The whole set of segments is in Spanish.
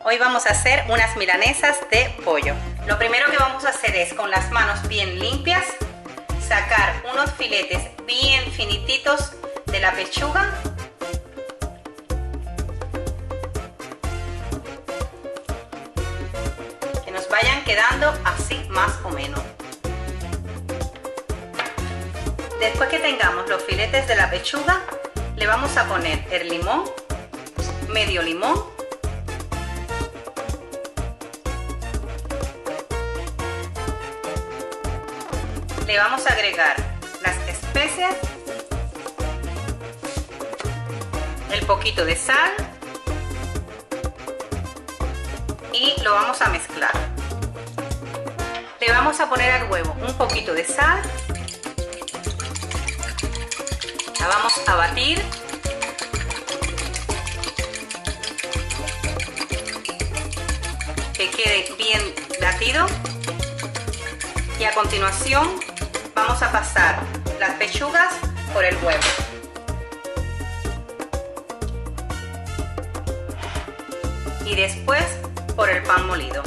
Hoy vamos a hacer unas milanesas de pollo. Lo primero que vamos a hacer es, con las manos bien limpias, sacar unos filetes bien finititos de la pechuga. Que nos vayan quedando así más o menos. Después que tengamos los filetes de la pechuga, le vamos a poner el limón, medio limón, le vamos a agregar las especias, el poquito de sal y lo vamos a mezclar. Le vamos a poner al huevo un poquito de sal, la vamos a batir. Que quede bien batido y a continuación vamos a pasar las pechugas por el huevo. Y después por el pan molido.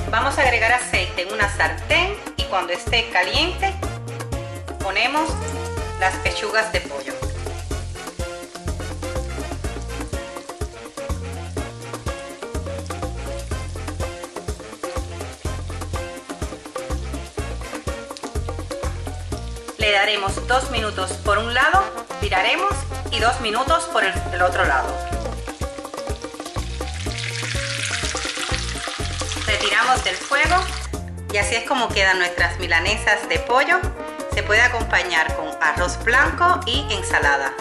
Vamos a agregar aceite en una sartén y cuando esté caliente ponemos las pechugas de pollo. Le daremos 2 minutos por un lado, viraremos y 2 minutos por el otro lado. Retiramos del fuego y así es como quedan nuestras milanesas de pollo. Se puede acompañar con arroz blanco y ensalada.